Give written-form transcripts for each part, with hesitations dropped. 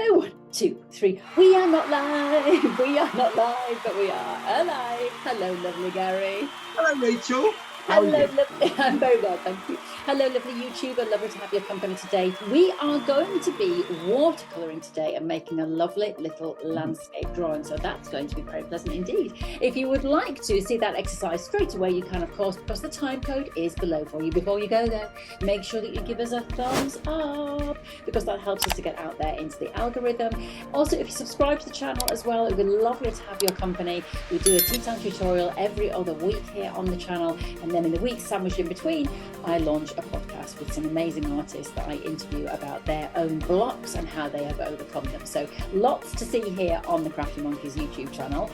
1, 2, 3. We are not live. We are not live, but we are alive. Hello, lovely Gary. Hello, Rachel. Hello, lovely. I'm very well, thank you. Hello, lovely YouTuber. Lovely to have your company today. We are going to be watercolouring today and making a lovely little landscape drawing. So that's going to be very pleasant indeed. If you would like to see that exercise straight away, you can, of course, because the time code is below for you. Before you go there, make sure that you give us a thumbs up because that helps us to get out there into the algorithm. Also, if you subscribe to the channel as well, it would be lovely to have your company. We do a tea time tutorial every other week here on the channel, and then in the week sandwiched in between, I launch a podcast with some amazing artists that I interview about their own blocks and how they have overcome them. So lots to see here on the Crafty Monkeys YouTube channel.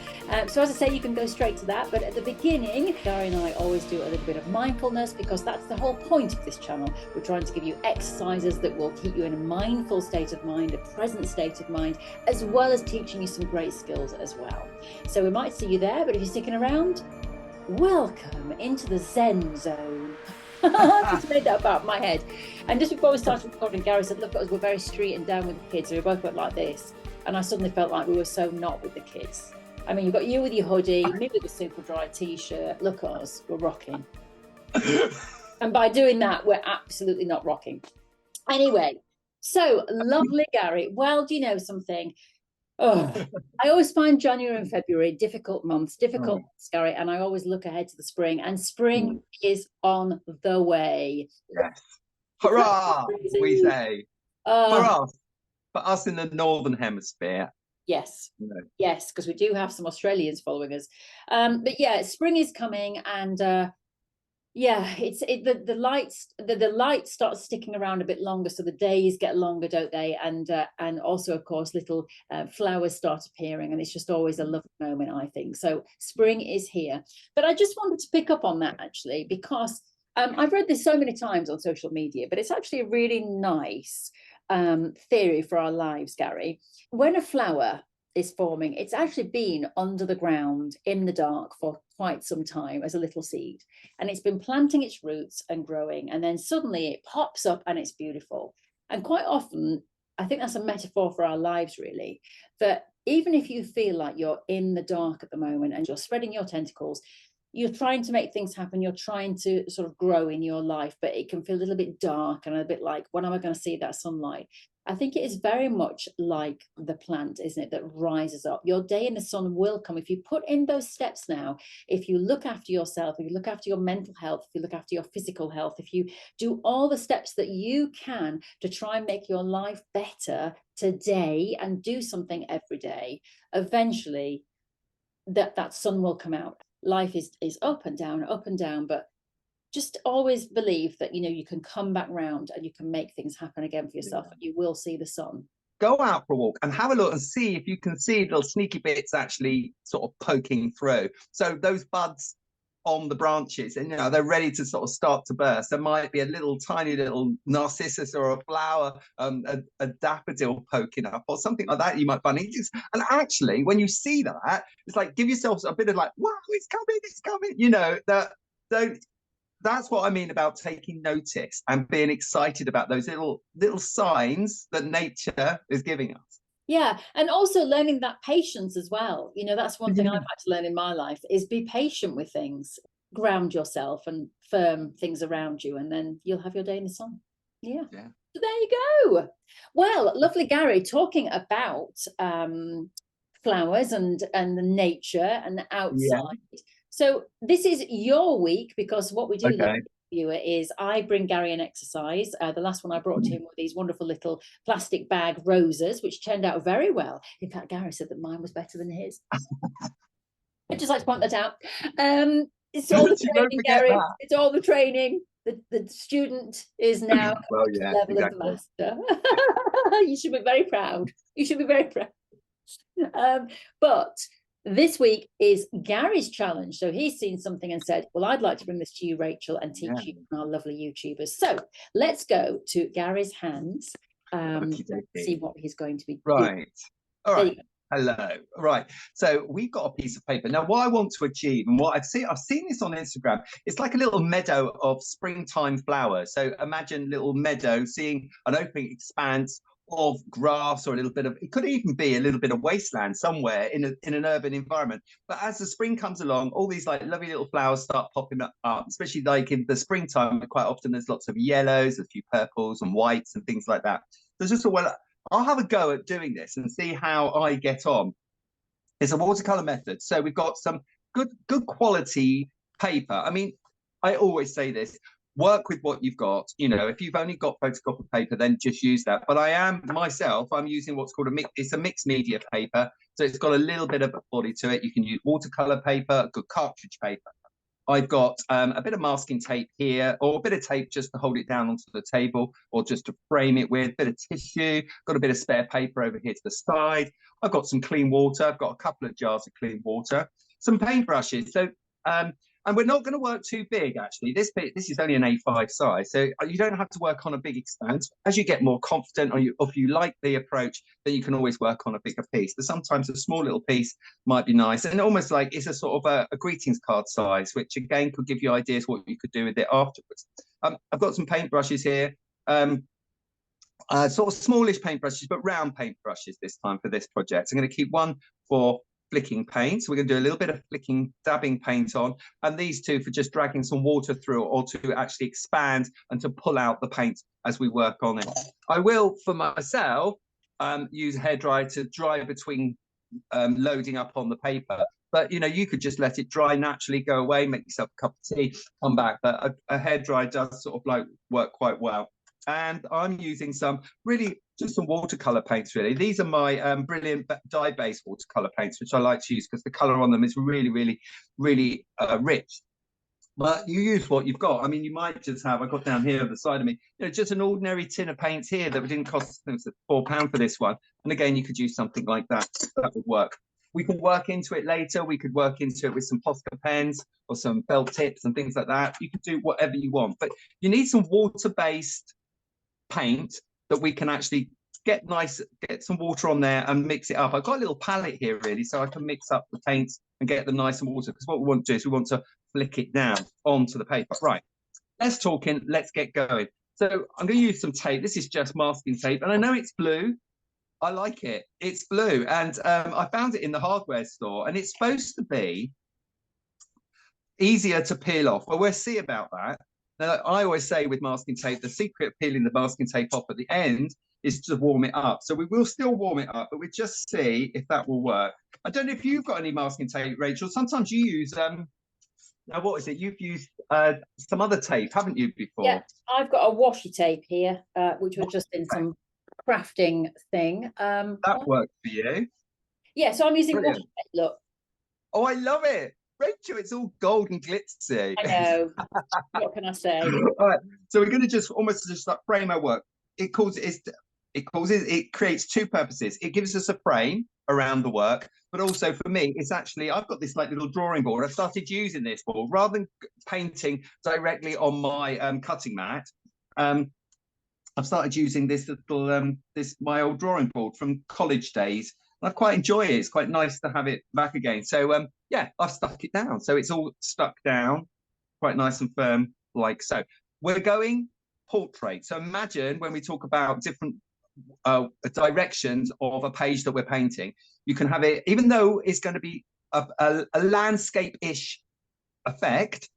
So as I say, you can go straight to that. But at the beginning, Gary and I always do a little bit of mindfulness because that's the whole point of this channel. We're trying to give you exercises that will keep you in a mindful state of mind, a present state of mind, as well as teaching you some great skills as well. So we might see you there, but if you're sticking around, welcome into the Zen zone. I just made that about my head. And just before we started recording, Gary said, look at us, we're very street and down with the kids. So we both went like this. And I suddenly felt like we were so not with the kids. I mean, you've got you with your hoodie, me with a super dry t-shirt. Look at us, we're rocking. And by doing that, we're absolutely not rocking. Anyway, so lovely, Gary. Well, do you know something? Oh, I always find January and February difficult months, Gary, and I always look ahead to the spring, and spring is on the way. Yes. Hurrah, we say. For us in the Northern Hemisphere. Yes, yes, because we do have some Australians following us. But yeah, spring is coming, and yeah, the light starts sticking around a bit longer, so the days get longer, don't they? And also, of course, little flowers start appearing, and it's just always a lovely moment, I think. So spring is here. But I just wanted to pick up on that actually, because I've read this so many times on social media, but it's actually a really nice theory for our lives, Gary. When a flower is forming, it's actually been under the ground in the dark for quite some time as a little seed, and it's been planting its roots and growing, and then suddenly it pops up and it's beautiful. And quite often I think that's a metaphor for our lives, really, that even if you feel like you're in the dark at the moment and you're spreading your tentacles, you're trying to make things happen, you're trying to sort of grow in your life, but it can feel a little bit dark and a bit like, when am I going to see that sunlight? I think it is very much like the plant, isn't it, that rises up. Your day in the sun will come if you put in those steps now. If you look after yourself, if you look after your mental health, if you look after your physical health, if you do all the steps that you can to try and make your life better today and do something every day, eventually that sun will come out. Life is up and down, but just always believe that, you know, you can come back round and you can make things happen again for yourself, and you will see the sun. Go out for a walk and have a look and see if you can see little sneaky bits actually sort of poking through. So those buds on the branches, and you know, they're ready to sort of start to burst. There might be a little tiny little narcissus or a flower, a daffodil poking up or something like that. You might find it. And actually, when you see that, it's like, give yourself a bit of like, wow, it's coming, you know, that's what I mean about taking notice and being excited about those little signs that nature is giving us. Yeah, and also learning that patience as well. You know, that's one thing I've had to learn in my life, is be patient with things, ground yourself and firm things around you, and then you'll have your day in the sun. Yeah. So there you go. Well, lovely Gary, talking about flowers and the nature and the outside. Yeah. So this is your week, because what we do, viewer, is I bring Gary an exercise. The last one I brought to him were these wonderful little plastic bag roses, which turned out very well. In fact, Gary said that mine was better than his. I'd just like to point that out. It's all the training, Gary. It's all the training. The student is now at the level of the master. You should be very proud. You should be very proud. But this week is Gary's challenge. So he's seen something and said, well, I'd like to bring this to you, Rachel, and teach you our lovely YouTubers. So let's go to Gary's hands, see what he's going to be doing. All right. Hello. Right. So we've got a piece of paper. Now, what I want to achieve, and what I've seen this on Instagram, it's like a little meadow of springtime flowers. So imagine a little meadow, seeing an open expanse of grass or a little bit of, it could even be a little bit of wasteland somewhere in an urban environment. But as the spring comes along, all these like lovely little flowers start popping up, especially like in the springtime. Quite often there's lots of yellows, a few purples and whites and things like that. There's just a, well, I'll have a go at doing this and see how I get on. It's a watercolor method. So we've got some good quality paper. I mean, I always say this, work with what you've got. You know, if you've only got photocopied paper, then just use that. But I'm using what's called it's a mixed media paper. So it's got a little bit of a body to it. You can use watercolor paper, good cartridge paper. I've got a bit of masking tape here, or a bit of tape just to hold it down onto the table, or just to frame it with, a bit of tissue, got a bit of spare paper over here to the side. I've got some clean water. I've got a couple of jars of clean water, some paintbrushes. So, and we're not going to work too big, actually. This is only an A5 size, so you don't have to work on a big expanse. As you get more confident, or if you like the approach, then you can always work on a bigger piece. But sometimes a small little piece might be nice, and almost like it's a sort of a greetings card size, which again could give you ideas what you could do with it afterwards. I've got some paintbrushes here. Sort of smallish paintbrushes, but round paintbrushes this time for this project. I'm going to keep one for flicking paint. So we're going to do a little bit of flicking, dabbing paint on, and these two for just dragging some water through, or to actually expand and to pull out the paint as we work on it. I will, for myself, use a hairdryer to dry between loading up on the paper. But, you know, you could just let it dry naturally, go away, make yourself a cup of tea, come back. But a hairdryer does sort of like work quite well. And I'm using just some watercolor paints, really. These are my brilliant dye-based watercolor paints, which I like to use because the color on them is really, really, really rich. But you use what you've got. I mean, you might just have, I've got down here on the side of me, you know, just an ordinary tin of paints here that didn't cost £4 for this one. And again, you could use something like that. That would work. We can work into it later. We could work into it with some Posca pens or some felt tips and things like that. You could do whatever you want. But you need some water-based paint that we can actually get some water on there and mix it up. I've got a little palette here, really, so I can mix up the paints and get them nice and water, because what we want to do is we want to flick it down onto the paper. Right, let's get going. So I'm going to use some tape. This is just masking tape, and I know it's blue. I like it. It's blue, and I found it in the hardware store, and it's supposed to be easier to peel off. Well, we'll see about that. Now, I always say with masking tape, the secret of peeling the masking tape off at the end is to warm it up. So we will still warm it up, but we just see if that will work. I don't know if you've got any masking tape, Rachel. Sometimes you use now what is it? You've used some other tape, haven't you, before? Yeah, I've got a washi tape here, which was just in some crafting thing. That works for you. Yeah, so I'm using washi tape. Look. Oh, I love it. Rachel, it's all gold and glitzy. I know. What can I say? All right, so we're going to just like frame our work. It creates two purposes. It gives us a frame around the work, but also for me, it's actually, I've got this like little drawing board. I started using this board rather than painting directly on my cutting mat. I've started using this little my old drawing board from college days. I quite enjoy it. It's quite nice to have it back again. So yeah, I've stuck it down. So it's all stuck down, quite nice and firm, like so. We're going portrait. So imagine when we talk about different directions of a page that we're painting, you can have it, even though it's going to be a landscape-ish effect,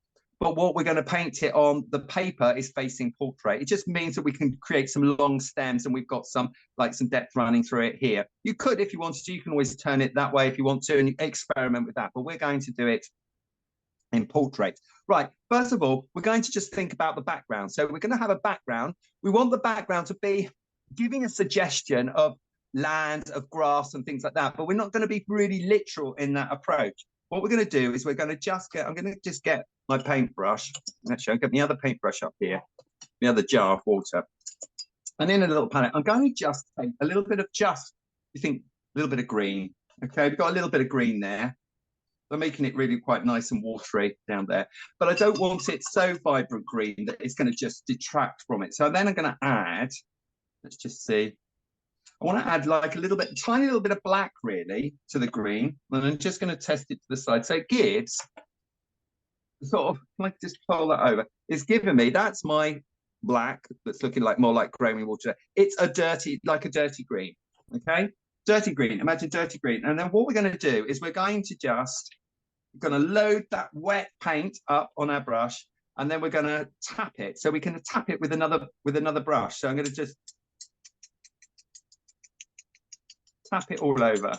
but what we're going to paint it on the paper is facing portrait. It just means that we can create some long stems, and we've got some depth running through it here. You could, if you wanted to, you can always turn it that way if you want to, and you experiment with that, but we're going to do it in portrait. Right, first of all, we're going to just think about the background. So we're going to have a background. We want the background to be giving a suggestion of land, of grass and things like that, but we're not going to be really literal in that approach. What we're going to do is we're going to just get, I'm going to just get my paintbrush. Actually, I'll get my other paintbrush up here, the other jar of water. And in a little palette, I'm going to just take a little bit of a little bit of green. Okay, we've got a little bit of green there. We're making it really quite nice and watery down there. But I don't want it so vibrant green that it's going to just detract from it. So then I'm going to add, let's just see. I want to add like a tiny little bit of black really to the green. And I'm just going to test it to the side. So it gives sort of, like just pull that over. It's giving me, that's my black that's looking like more like grey water. It's a dirty green. Okay, dirty green. Imagine dirty green. And then what we're going to do is we're going to load that wet paint up on our brush, and then we're going to tap it. So we can tap it with another brush. So I'm going to just tap it all over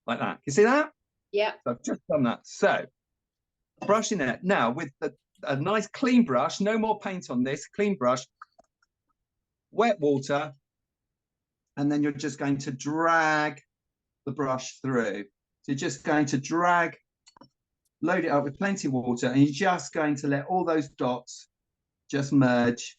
like that. You see that? Yeah. So I've just done that. So brushing it now with a nice clean brush, no more paint on this, clean brush, wet water, and then you're just going to drag the brush through. So you're just going to load it up with plenty of water, and you're just going to let all those dots just merge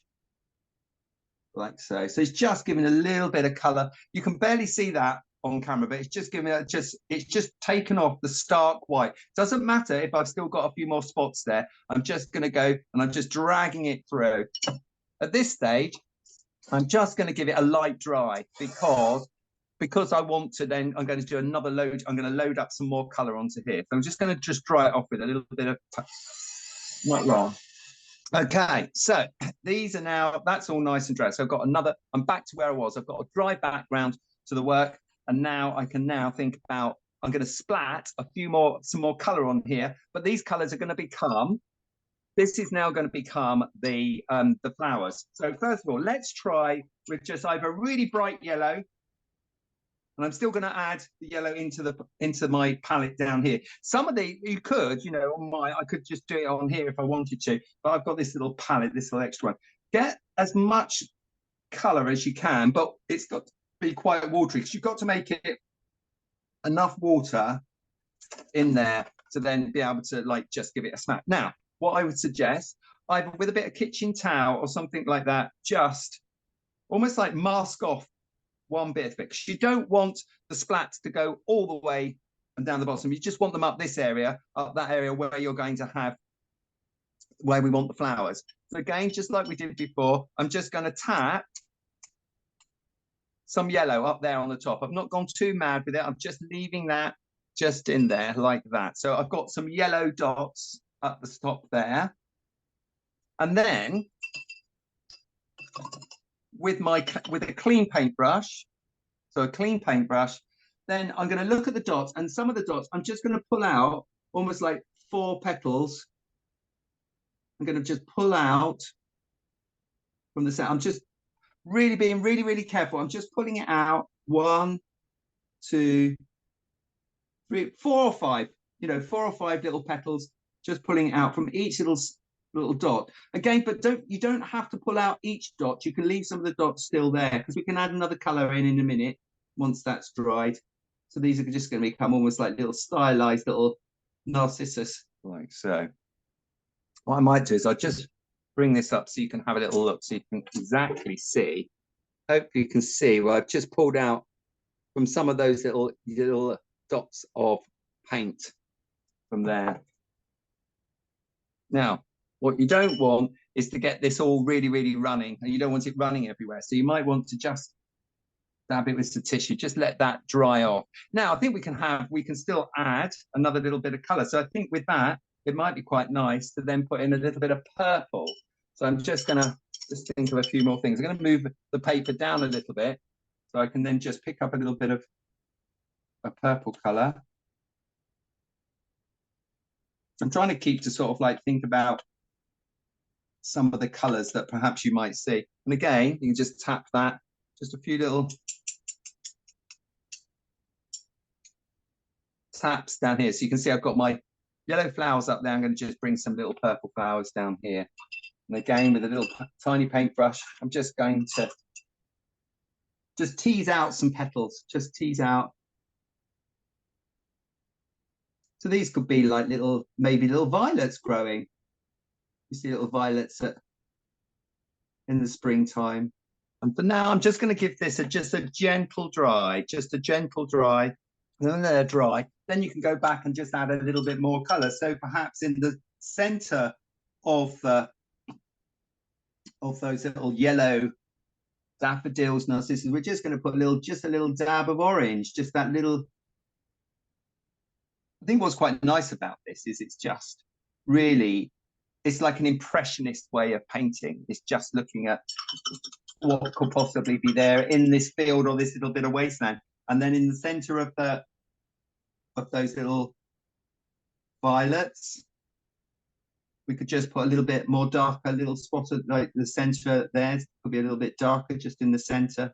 like so. So it's just giving a little bit of color. You can barely see that on camera, but it's just giving it it's just taken off the stark white. Doesn't matter if I've still got a few more spots there. I'm just going to go and I'm just dragging it through. At this stage, I'm just going to give it a light dry because I want to then, I'm going to do another load. I'm going to load up some more color onto here. So I'm just going to just dry it off with a little bit of, not wrong. Okay, so these are now, that's all nice and dry. So I've got I'm back to where I was. I've got a dry background to the work. And now I can think about, I'm going to splat some more color on here, but these colors are going to become, this is now going to become the flowers. So first of all, let's try with just either really bright yellow, and I'm still going to add the yellow into my palette down here. Some of you could, I could just do it on here if I wanted to, but I've got this little palette, this little extra one. Get as much color as you can, but it's got to be quite watery because you've got to make it enough water in there to then be able to just give it a smack. Now, what I would suggest, either with a bit of kitchen towel or something like that, just almost like mask off one bit of it, because you don't want the splats to go all the way and down the bottom. You just want them up this area, up that area where you're going to have, where we want the flowers. So again, just like we did before, I'm just going to tap some yellow up there on the top. I've not gone too mad with it. I'm just leaving that just in there like that. So I've got some yellow dots at the top there. And then with a clean paintbrush, so a clean paintbrush, then I'm going to look at the dots, and some of the dots I'm just going to pull out almost like 4 petals. I'm going to just pull out from the set. I'm just really being really careful. I'm just pulling it out 1, 2, 3, 4 or 5, 4 or 5 little petals, just pulling it out from each little dot. Again, but you don't have to pull out each dot. You can leave some of the dots still there, because we can add another color in a minute once that's dried. So these are just going to become almost like little stylized little narcissus, like so. What I might do is I'll just bring this up so you can have a little look, so you can exactly see. Hopefully you can see where I've just pulled out from some of those little dots of paint from there. Now, what you don't want is to get this all really running, and you don't want it running everywhere. So you might want to just dab it with some tissue, just let that dry off. Now, I think we can still add another little bit of color. So I think with that, it might be quite nice to then put in a little bit of purple. So I'm just going to think of a few more things. I'm going to move the paper down a little bit so I can then just pick up a little bit of a purple color. I'm trying to keep to sort of think about some of the colors that perhaps you might see. And again, you can just tap that, just a few little taps down here. So you can see I've got my yellow flowers up there. I'm going to just bring some little purple flowers down here. And again, with a little tiny paintbrush, I'm just going to just tease out some petals, just tease out. So these could be like maybe little violets growing. You see little violets in the springtime. And for now, I'm just going to give this just a gentle dry, And then they're dry. Then you can go back and just add a little bit more color. So perhaps in the center of those little yellow daffodils, narcissus, we're just going to put just a little dab of orange, just that little. I think what's quite nice about this is it's just really it's like an impressionist way of painting. It's just looking at what could possibly be there in this field or this little bit of wasteland. And then in the center of those little violets, we could just put a little bit more dark, a little spot at like the center there. Could be a little bit darker just in the center.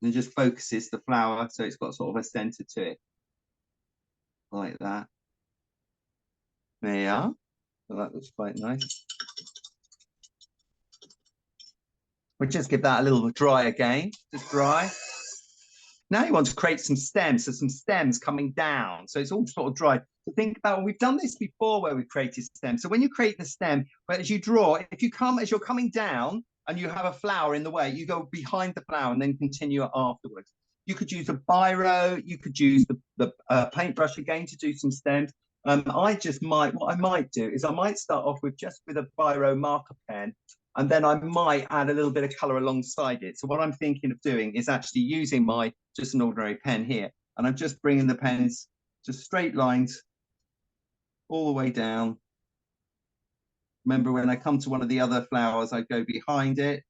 And it just focuses the flower, so it's got sort of a center to it. Like that. There you are. So that looks quite nice. We'll just give that a little dry again, just dry. Now you want to create some stems, so some stems coming down. So it's all sort of dry. So think about, we've done this before where we created stems. So when you create the stem, but as you draw, if you come, as you're coming down and you have a flower in the way, you go behind the flower and then continue it afterwards. You could use a biro, you could use the paintbrush again to do some stems. What I might do is I might start off with just with a biro marker pen, and then I might add a little bit of color alongside it. So what I'm thinking of doing is actually using just an ordinary pen here, and I'm just bringing the pens to straight lines all the way down. Remember, when I come to one of the other flowers, I go behind it.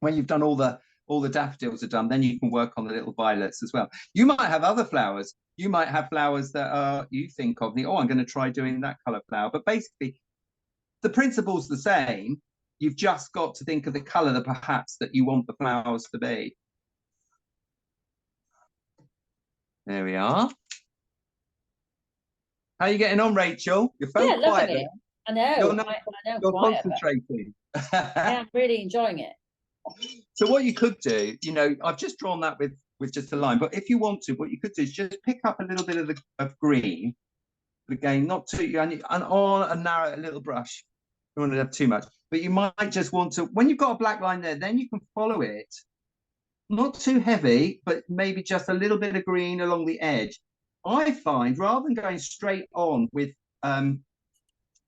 When you've done all the daffodils are done, then you can work on the little violets as well. You might have other flowers. You might have flowers that you think of, I'm going to try doing that color flower. But basically, the principle's the same. You've just got to think of the color that perhaps that you want the flowers to be. There we are. How are you getting on, Rachel? You're so quiet. It. I know. You're concentrating. Yeah, I'm really enjoying it. So what you could do, I've just drawn that with just a line, but if you want to, what you could do is just pick up a little bit of green, but again, not too, and on a narrow little brush. You don't want to have too much, but you might just want to, when you've got a black line there, then you can follow it, not too heavy, but maybe just a little bit of green along the edge. I find rather than going straight on with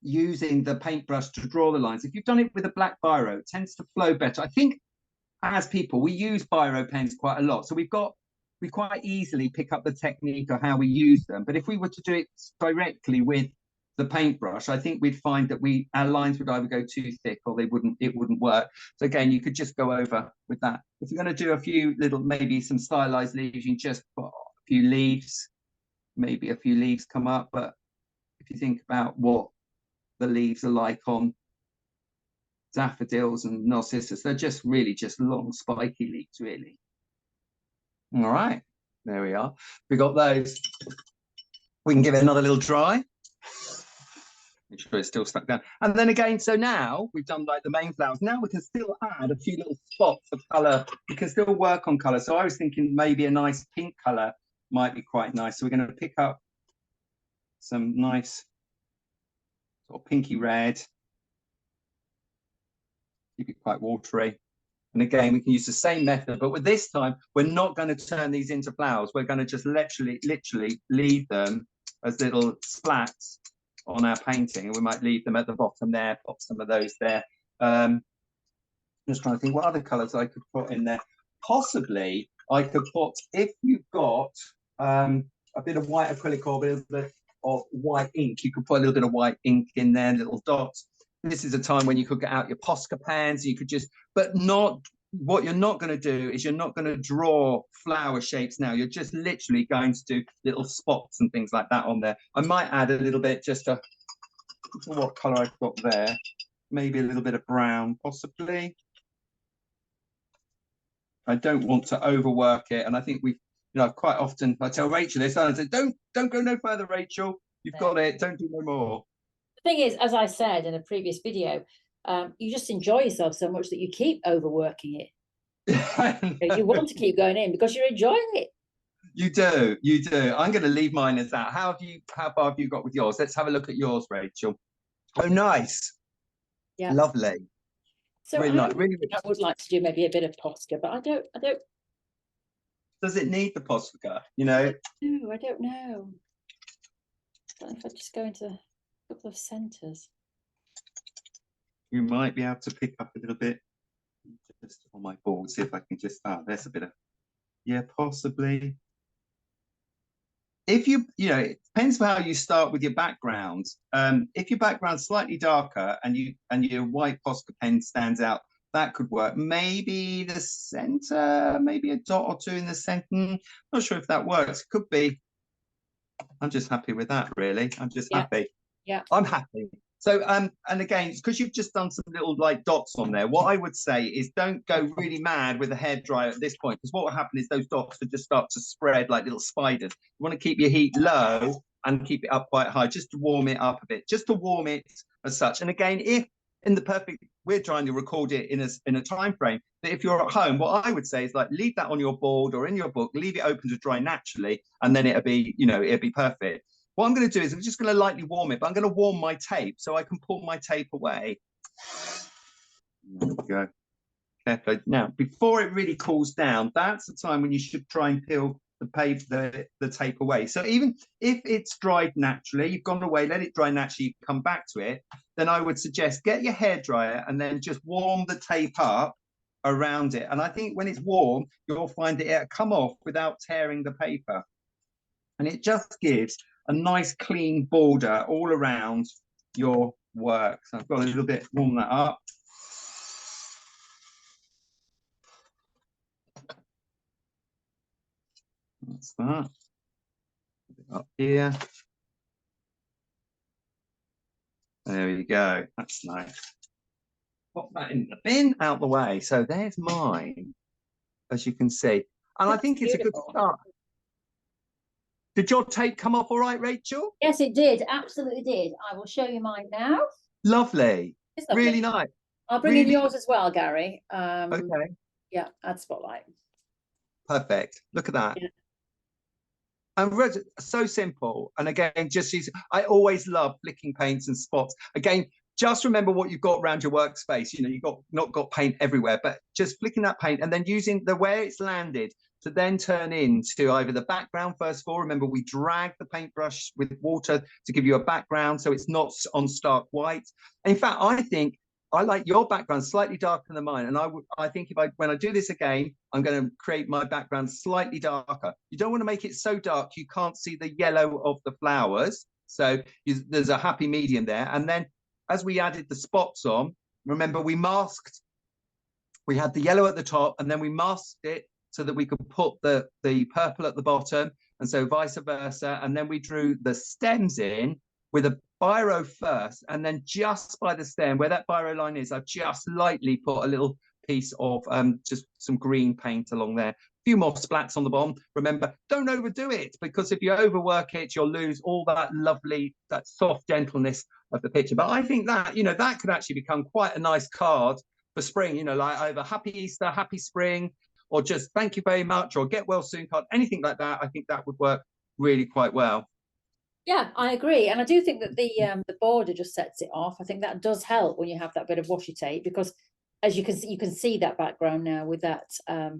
using the paintbrush to draw the lines, if you've done it with a black biro, it tends to flow better. I think as people, we use biro pens quite a lot, so we quite easily pick up the technique of how we use them. But if we were to do it directly with the paintbrush, I think we'd find that our lines would either go too thick or it wouldn't work. So again, you could just go over with that. If you're going to do a few little, maybe some stylized leaves, you can just put a few leaves, maybe a few leaves come up. But if you think about what the leaves are like on daffodils and narcissus, they're just really just long spiky leaves, really. All right, there we are. We got those. We can give it another little dry. Make sure it's still stuck down. And then again, so now we've done like the main flowers. Now we can still add a few little spots of color. We can still work on color. So I was thinking maybe a nice pink color might be quite nice. So we're going to pick up some nice sort of pinky red. Keep it quite watery. And again, we can use the same method, but with this time, we're not going to turn these into flowers. We're going to just literally leave them as little splats on our painting. And we might leave them at the bottom there, pop some of those there. Just trying to think what other colors I could put in there. Possibly, I could put, if you've got a bit of white acrylic or a little bit of white ink, you could put a little bit of white ink in there, little dots. This is a time when you could get out your Posca pans. You could just, but not, what you're not going to do is you're not going to draw flower shapes now. You're just literally going to do little spots and things like that on there. I might add a little bit, just a, what color I've got there. Maybe a little bit of brown, possibly. I don't want to overwork it. And I think we've, quite often I tell Rachel this, and I say, don't go no further, Rachel. You've got it. Don't do no more. The thing is, as I said in a previous video, you just enjoy yourself so much that you keep overworking it. You want to keep going in because you're enjoying it. You do. I'm going to leave mine as that. How far have you got with yours? Let's have a look at yours, Rachel. Oh, nice. Yeah. Lovely. So really nice. I would like to do maybe a bit of Posca, but I don't. Does it need the Posca? No, I don't know. I don't know if I just go into a couple of centers. you might be able to pick up a little bit just on my board. See if I can just, there's a bit of, yeah, possibly. If you know, it depends on how you start with your background. If your background's slightly darker and your white Posca pen stands out, that could work. Maybe the center, maybe a dot or two in the center. Not sure if that works. Could be. I'm just happy with that, really. I'm just happy. Yeah. I'm happy. So, and again, because you've just done some little like dots on there, what I would say is don't go really mad with a hairdryer at this point, because what will happen is those dots will just start to spread like little spiders. You want to keep your heat low and keep it up quite high, just to warm it up a bit, just to warm it as such. And again, if in the perfect, we're trying to record it in a time frame, that if you're at home, what I would say is like leave that on your board or in your book, leave it open to dry naturally, and then it'll be, you know, it'll be perfect. What I'm going to do is I'm just going to lightly warm it, but I'm going to warm my tape so I can pull my tape away. There we go. Okay. Now, before it really cools down, that's the time when you should try and peel the tape away. So even if it's dried naturally, you've gone away, let it dry naturally, you come back to it, then I would suggest get your hairdryer and then just warm the tape up around it. And I think when it's warm, you'll find that it'll come off without tearing the paper. And it just gives a nice clean border all around your work. So I've got a little bit, warm that up. That's that. Up here. There we go. That's nice. Pop that in the bin, out the way. So there's mine, as you can see. And I think it's a good start. Did your tape come off all right, Rachel? Yes, it did. Absolutely did. I will show you mine now. Lovely. It's lovely. Really nice. I'll bring in yours as well, Gary. Okay. Yeah, add spotlight. Perfect. Look at that. Yeah. And so simple. And again, just use, I always love flicking paints and spots. Again, just remember what you've got around your workspace. You know, you've not got paint everywhere, but just flicking that paint and then using the where it's landed to then turn into either the background first of all. Remember, we drag the paintbrush with water to give you a background so it's not on stark white. In fact, I think I like your background slightly darker than mine. And I think when I do this again, I'm going to create my background slightly darker. You don't want to make it so dark you can't see the yellow of the flowers. So there's a happy medium there. And then as we added the spots on, remember we had the yellow at the top and then we masked it so that we could put the purple at the bottom, and so vice versa. And then we drew the stems in with a biro first, and then just by the stem where that biro line is, I've just lightly put a little piece of just some green paint along there. A few more splats on the bottom. Remember, don't overdo it, because if you overwork it, you'll lose all that lovely, that soft gentleness of the picture. But I think that, you know, that could actually become quite a nice card for spring, you know, like either happy Easter, happy spring, or just thank you very much, or get well soon card, anything like that. I think that would work really quite well. Yeah, I agree. And I do think that the border just sets it off. I think that does help when you have that bit of washi tape, because as you can see that background now with that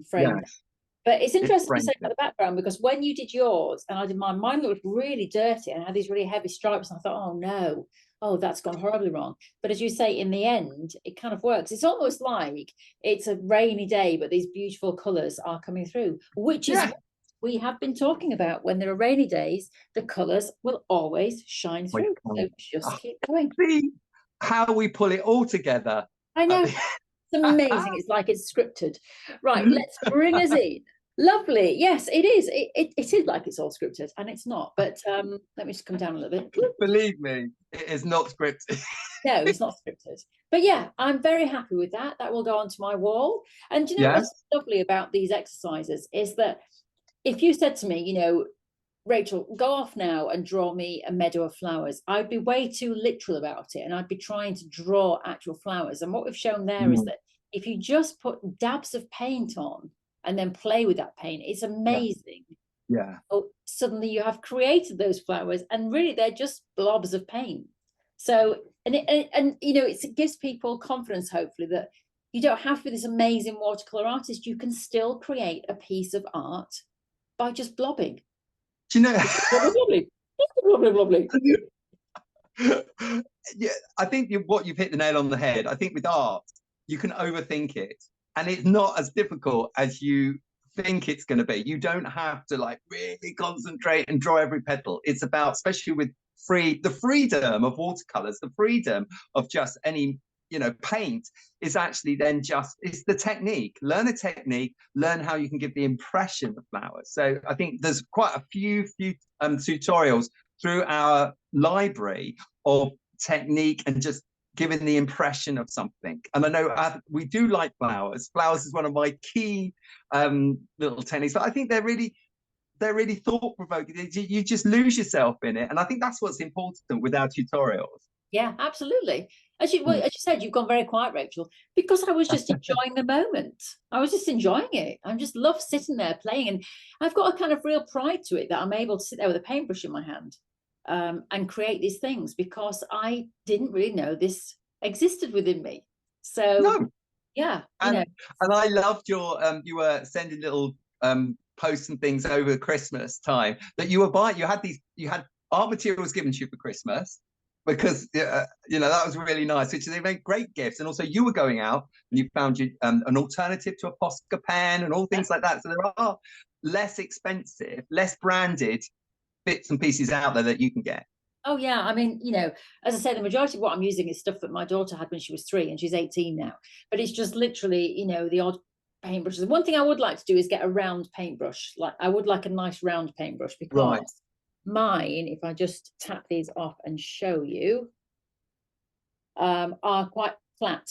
frame. Yes. But it's interesting to say about the background, because when you did yours and I did mine looked really dirty and had these really heavy stripes. And I thought, oh no, oh, that's gone horribly wrong. But as you say, in the end, it kind of works. It's almost like it's a rainy day, but these beautiful colours are coming through, which is what we have been talking about. When there are rainy days, the colours will always shine through. So just keep going. See how we pull it all together. I know. It's amazing. It's like it's scripted. Right, let's bring us in. Lovely. Yes, it is. It is like it's all scripted, and it's not. But let me just come down a little bit. Believe me, it is not scripted. No, it's not scripted. But yeah, I'm very happy with that. That will go onto my wall. And do you know what's lovely about these exercises is that if you said to me, you know, Rachel, go off now and draw me a meadow of flowers, I'd be way too literal about it, and I'd be trying to draw actual flowers. And what we've shown there is that if you just put dabs of paint on and then play with that paint, it's amazing. Yeah. Oh, suddenly you have created those flowers, and really they're just blobs of paint. So, and you know, it gives people confidence, hopefully, that you don't have to be this amazing watercolor artist. You can still create a piece of art by just blobbing. Do you know? Blobbly. Yeah, I think what you've hit the nail on the head. I think with art, you can overthink it, and it's not as difficult as you think it's going to be. You don't have to like really concentrate and draw every petal. It's about, especially with the freedom of watercolors, the freedom of just any, you know, paint is actually then just, it's the technique. Learn a technique, learn how you can give the impression of flowers. So I think there's quite a few tutorials through our library of technique and just giving the impression of something. And I know we do like flowers. Flowers is one of my key little techniques, but I think they're really thought-provoking. You just lose yourself in it, and I think that's what's important with our tutorials. Yeah, absolutely. As you said, you've gone very quiet, Rachel, because I was just enjoying the moment. I was just enjoying it. I just love sitting there playing, and I've got a kind of real pride to it that I'm able to sit there with a paintbrush in my hand and create these things, because I didn't really know this existed within me. So No. yeah, and I loved your you were sending little posts and things over Christmas time that you were buying. You had art materials given to you for Christmas, because you know, that was really nice, which they made great gifts. And also you were going out and you found an alternative to a Posca pen and all things like that. So there are less expensive, less branded bits and pieces out there that you can get. Oh yeah, I mean, you know, as I said, the majority of what I'm using is stuff that my daughter had when she was 3, and she's 18 now. But it's just literally, you know, the odd paintbrushes. One thing I would like to do is get a round paintbrush. Like, I would like a nice round paintbrush, because mine, if I just tap these off and show you, are quite flat.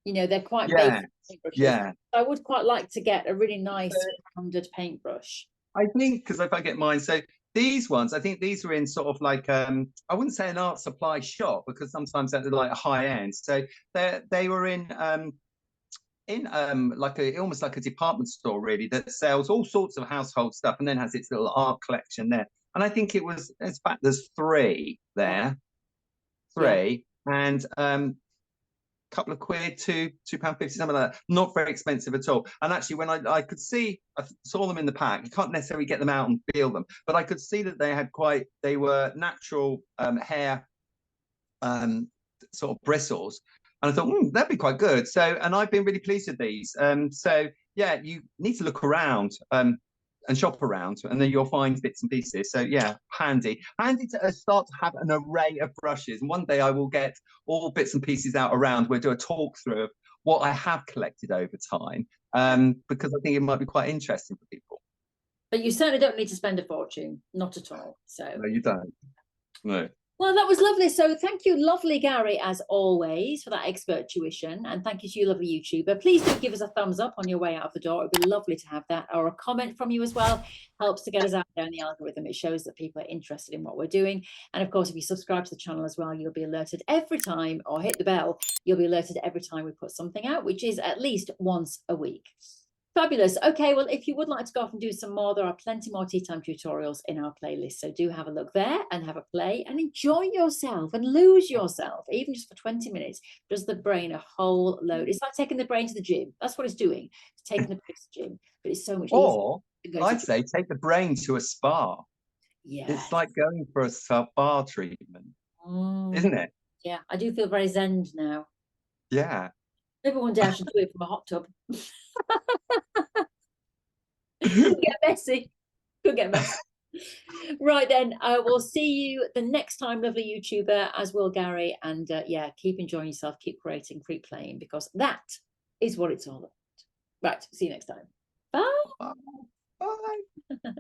You know, they're quite basic paintbrushes. Yeah. I would quite like to get a really nice rounded paintbrush. I think, because if I get mine, so these ones, I think these were in sort of like I wouldn't say an art supply shop, because sometimes they're like a high end. So they were in like almost like a department store really, that sells all sorts of household stuff and then has its little art collection there. And I think it was, in fact, there's 3 there, and couple of quid, £2.50, something like that. Not very expensive at all. And actually, when I could see, I saw them in the pack. You can't necessarily get them out and feel them, but I could see that they were natural hair sort of bristles. And I thought, that'd be quite good. So, and I've been really pleased with these. So yeah, you need to look around and shop around, and then you'll find bits and pieces. So yeah, handy to start to have an array of brushes. And one day I will get all bits and pieces out around. We'll do a talk through of what I have collected over time, because I think it might be quite interesting for people. But you certainly don't need to spend a fortune, not at all. So no, you don't. No. Well, that was lovely. So thank you, lovely Gary, as always, for that expert tuition. And thank you to you, lovely YouTuber. Please do give us a thumbs up on your way out of the door. It'd be lovely to have that. Or a comment from you as well. Helps to get us out there in the algorithm. It shows that people are interested in what we're doing. And of course, if you subscribe to the channel as well, you'll be alerted every time, or hit the bell, you'll be alerted every time we put something out, which is at least once a week. Fabulous. Okay, well, if you would like to go off and do some more, there are plenty more tea time tutorials in our playlist. So do have a look there and have a play and enjoy yourself and lose yourself, even just for 20 minutes. Does the brain a whole load. It's like taking the brain to the gym. That's what it's doing. It's taking the brain to the gym, but it's so much easier. Or I'd say take the brain to a spa. Yeah. It's like going for a spa treatment, isn't it? Yeah, I do feel very zen now. Yeah. Maybe one day I should do it from a hot tub. Could get messy. Could get messy. Right then, I will see you the next time, lovely YouTuber, as will Gary. And yeah, keep enjoying yourself, keep creating, keep playing, because that is what it's all about. Right, see you next time. Bye. Bye. Bye.